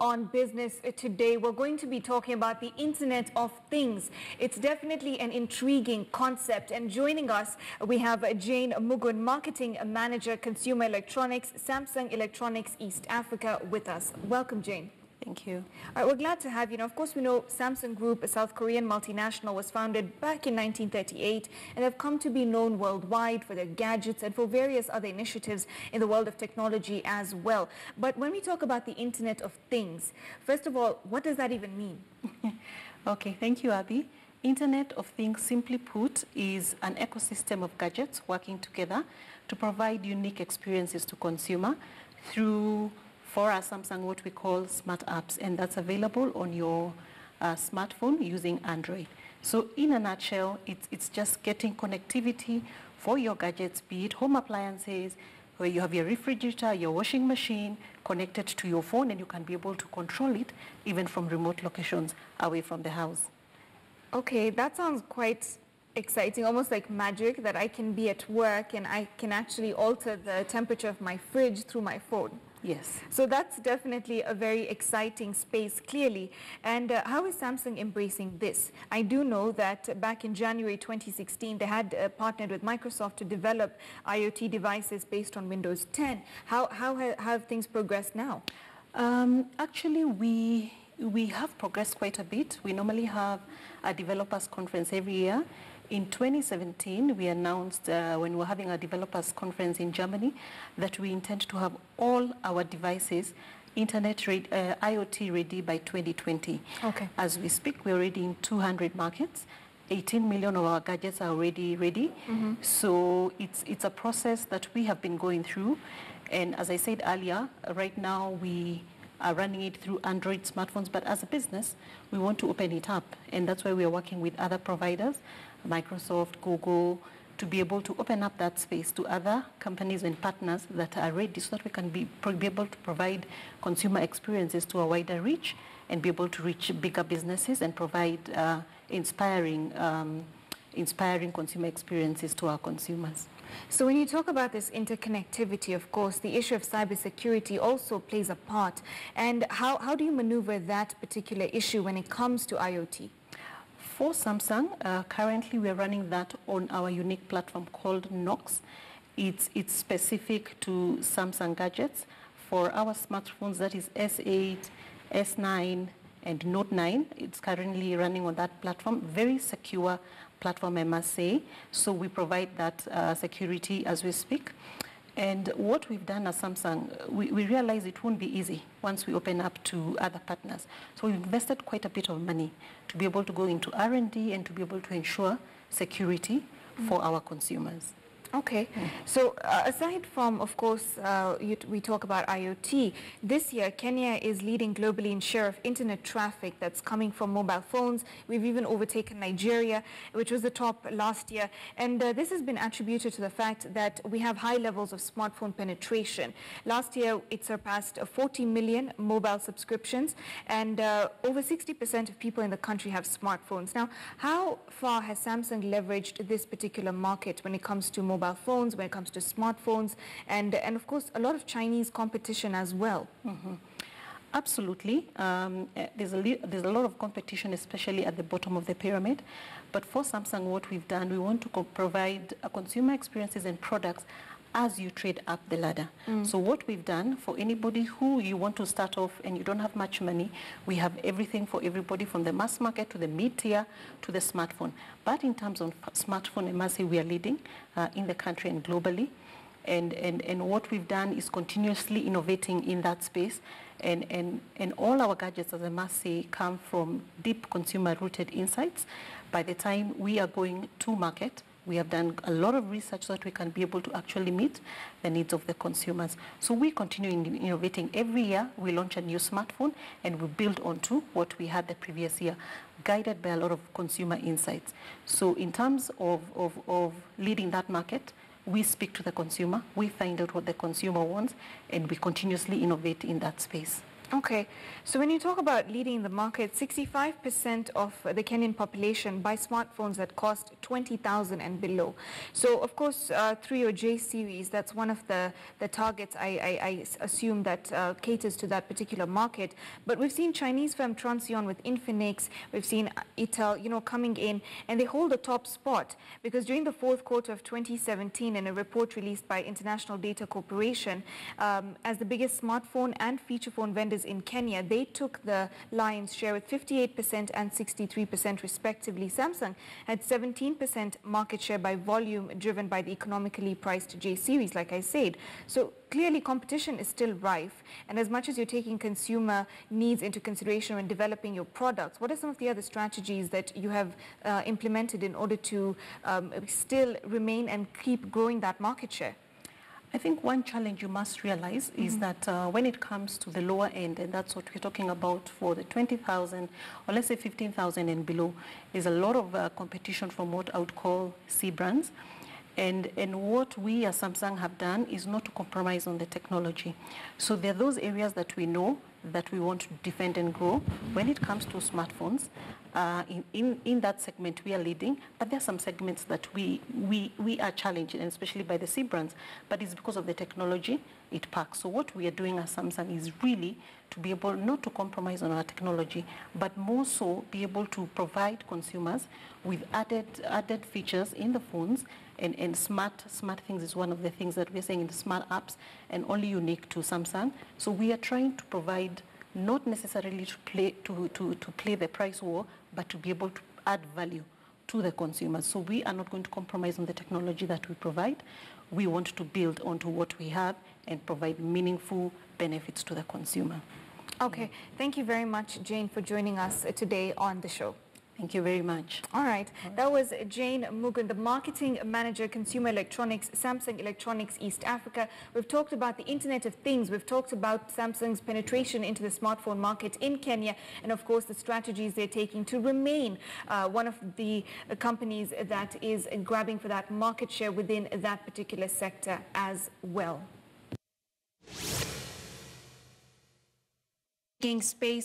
on business today, we're going to be talking about the Internet of Things. It's definitely an intriguing concept. And joining us, we have Jane Mugun, Marketing Manager, Consumer Electronics, Samsung Electronics East Africa, with us. Welcome, Jane. Thank you. All right, we're glad to have you. Now, of course, we know Samsung Group, a South Korean multinational, was founded back in 1938 and have come to be known worldwide for their gadgets and for various other initiatives in the world of technology as well. But when we talk about the Internet of Things, first of all, what does that even mean? Okay, thank you, Abby. Internet of Things, simply put, is an ecosystem of gadgets working together to provide unique experiences to consumer through, for us Samsung, what we call smart apps, and that's available on your smartphone using Android. So in a nutshell, it's just getting connectivity for your gadgets, be it home appliances, where you have your refrigerator, your washing machine connected to your phone, and you can be able to control it even from remote locations away from the house. Okay, that sounds quite exciting, almost like magic, that I can be at work and I can actually alter the temperature of my fridge through my phone. Yes. So that's definitely a very exciting space, clearly. And how is Samsung embracing this? I do know that back in January 2016, they had partnered with Microsoft to develop IoT devices based on Windows 10. How have things progressed now? Actually, we have progressed quite a bit. We normally have a developers conference every year. In 2017, we announced when we were having a developers conference in Germany that we intend to have all our devices IoT ready by 2020. Okay. As we speak, we're already in 200 markets. 18 million of our gadgets are already ready. Mm-hmm. So it's a process that we have been going through. And as I said earlier, right now we are running it through Android smartphones, but as a business, we want to open it up. And that's why we are working with other providers, Microsoft, Google, to be able to open up that space to other companies and partners that are ready so that we can be able to provide consumer experiences to a wider reach and be able to reach bigger businesses and provide inspiring consumer experiences to our consumers. So when you talk about this interconnectivity, of course, the issue of cybersecurity also plays a part. And how do you maneuver that particular issue when it comes to IoT? For Samsung, currently we're running that on our unique platform called Knox. It's specific to Samsung gadgets. For our smartphones, that is S8, S9, and Note 9. It's currently running on that platform. Very secure platform, I must say. So we provide that security as we speak. And what we've done as Samsung, we realize it won't be easy once we open up to other partners. So we've invested quite a bit of money to be able to go into R&D and to be able to ensure security for our consumers. Okay. So aside from, of course, we talk about IoT, this year Kenya is leading globally in share of internet traffic that's coming from mobile phones. We've even overtaken Nigeria, which was the top last year. And this has been attributed to the fact that we have high levels of smartphone penetration. Last year, it surpassed 40 million mobile subscriptions, and over 60% of people in the country have smartphones. Now, how far has Samsung leveraged this particular market when it comes to mobile phones, when it comes to smartphones, and of course a lot of Chinese competition as well? Mm-hmm. Absolutely. There's a lot of competition, especially at the bottom of the pyramid. But for Samsung, what we've done, we want to provide consumer experiences and products as you trade up the ladder. So what we've done, for anybody who you want to start off and you don't have much money, we have everything for everybody, from the mass market to the mid-tier to the smartphone. But in terms of smartphone, I must say we are leading in the country and globally. And what we've done is continuously innovating in that space. And all our gadgets, as I must say, come from deep consumer-rooted insights. By the time we are going to market, we have done a lot of research so that we can be able to actually meet the needs of the consumers. So we continue innovating. Every year we launch a new smartphone and we build onto what we had the previous year, guided by a lot of consumer insights. So in terms of leading that market, we speak to the consumer, we find out what the consumer wants, and we continuously innovate in that space. Okay, so when you talk about leading the market, 65% of the Kenyan population buy smartphones that cost 20,000 and below. So, of course, through your J series, that's one of the targets I assume that caters to that particular market. But we've seen Chinese firm Transsion with Infinix, we've seen Itel, coming in, and they hold the top spot because during the fourth quarter of 2017, in a report released by International Data Corporation, as the biggest smartphone and feature phone vendors in Kenya, they took the lion's share with 58% and 63% respectively. Samsung had 17% market share by volume, driven by the economically priced J series, like I said. So clearly competition is still rife, and as much as you're taking consumer needs into consideration when developing your products, what are some of the other strategies that you have implemented in order to still remain and keep growing that market share? I think one challenge you must realize is that when it comes to the lower end, and that's what we're talking about for the 20,000 or let's say 15,000 and below, there's a lot of competition from what I would call C brands. And what we as Samsung have done is not to compromise on the technology. So there are those areas that we know that we want to defend and grow. When it comes to smartphones, in that segment we are leading, but there are some segments that we are challenged, and especially by the C brands, but it's because of the technology it packs. So what we are doing as Samsung is really to be able not to compromise on our technology, but more so be able to provide consumers with added features in the phones, and smart things is one of the things that we're saying in the smart apps, and only unique to Samsung. So we are trying to provide not necessarily to play the price war, but to be able to add value to the consumers. So we are not going to compromise on the technology that we provide. We want to build onto what we have and provide meaningful benefits to the consumer. Okay, thank you very much, Jane, for joining us today on the show. Thank you very much. All right. That was Jane Mugun, the Marketing Manager, Consumer Electronics, Samsung Electronics East Africa. We've talked about the Internet of Things. We've talked about Samsung's penetration into the smartphone market in Kenya, and of course the strategies they're taking to remain one of the companies that is grabbing for that market share within that particular sector as well. Space